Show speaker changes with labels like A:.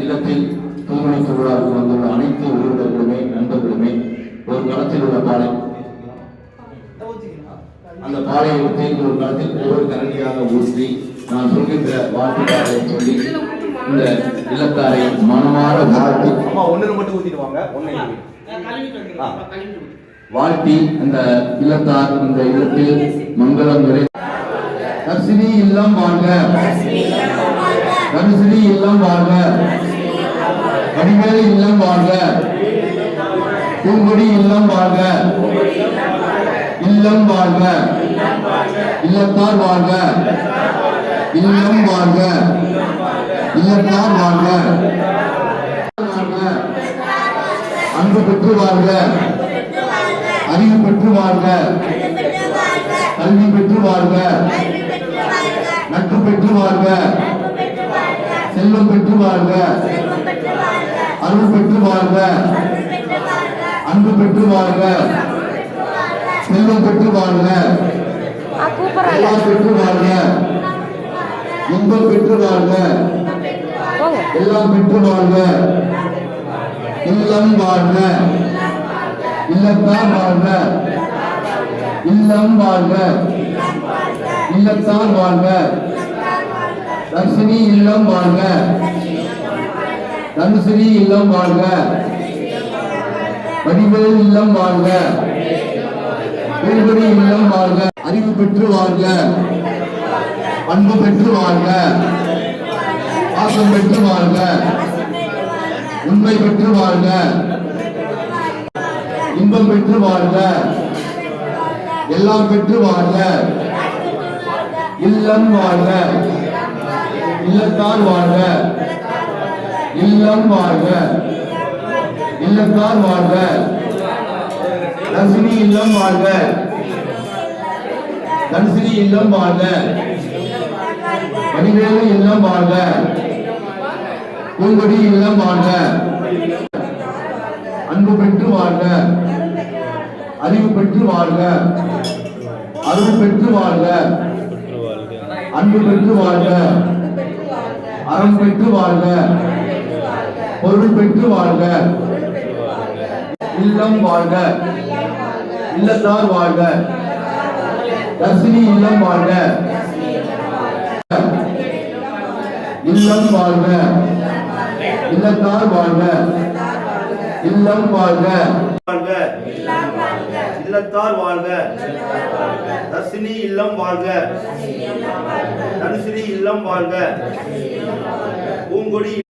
A: இல்லத்தில் திருமண திருவிழாவுக்கு வந்துள்ள அனைத்து உறவினர்களுமே நண்பர்களுமே ஒரு களத்தில் உள்ள பாலை அந்த பாலையை எடுத்து ஒரு களத்தில் ஒவ்வொரு கரண்டியாக ஊற்றி நான் சொல்கின்ற வாழ்த்துக்களை சொல்லி இந்த இல்லத்தாரை மனமாற வாழ்த்தி
B: மட்டும் ஊத்திடுவாங்க
A: வாழ்த்தி அந்த இல்லத்தார் இந்த இல்லத்தில் மங்களம் நிறை தர்சினி இல்லம் வாழ்க, தர்சினி இல்லம் வாழ்க, வடிவேல் இல்லம் வாழ்க, பூங்குடி இல்லம் வாழ்க, இல்லம் வாழ்க, இல்லத்தார் வாழ்க, இல்லம் வாழ்க, இல்லத்தார் வாழ்க, அன்பு பெற்று வாழ்க, அறிவு பெற்று வாழ்க, கல்வி பெற்று வாழ்க, நட்பு பெற்று வாழ்க, செல்வம் பெற்று வாழ்க, அருள் பெற்று வாழ்க, அன்பு பெற்று வாழ்க, செல்வம் பெற்று வாழ்க, பெற்று வாழ்க, இன்பம் பெற்று வாழ்க, எல்லாம் பெற்று வாழ்க, இல்லம் வாழ்க, இல்லத்தார் வாழ்க, இல்லம் வாழ்க, இல்லத்தார் வாழ்க, தர்சினி இல்லம் வாழ்க, தனுசினி இல்லம் வாழ்க, வடிவேல் இல்லம் வாழ்க, பூங்குடி இல்லம் வாழ்க, அறிவு பெற்று வாழ்க, அன்பு பெற்று வாழ்க, பாசம் பெற்று வாழ்க, உண்மை பெற்று வாழ்க, இன்பம் பெற்று வாழ்க, எல்லாம் பெற்று வாழ்க, இல்லம் வாழ்க, இல்லத்தார் வாழ்க, இல்லம் வாழ்க, இல்லத்தார் வாழ்க, தர்சினி இல்லம் வாழ்க, தர்சினி இல்லம் வாழ்க, வடிவேலு இல்லம் வாழ்க, பூங்குடி இல்லம் வாழ்க, அன்பு பெற்று வாழ்க, அறிவு பெற்று வாழ்க, அருள் பெற்று வாழ்க, அன்பு பெற்று வாழ்க, அறம் பெற்று வாழ்க, பொருள் பெற்று வாழ்க, இல்லம் வாழ்க, இல்லத்தார் வாழ்க, தர்சினி இல்லம் வாழ்க, இல்லம் வாழ்க, இல்லத்தார் வாழ்க, இல்லம் வாழ்க, இல்லத்தார் வாழ்க, தர்சினி இல்லம் வாழ்க, தனுசினி இல்லம் வாழ்க, பூங்கொடி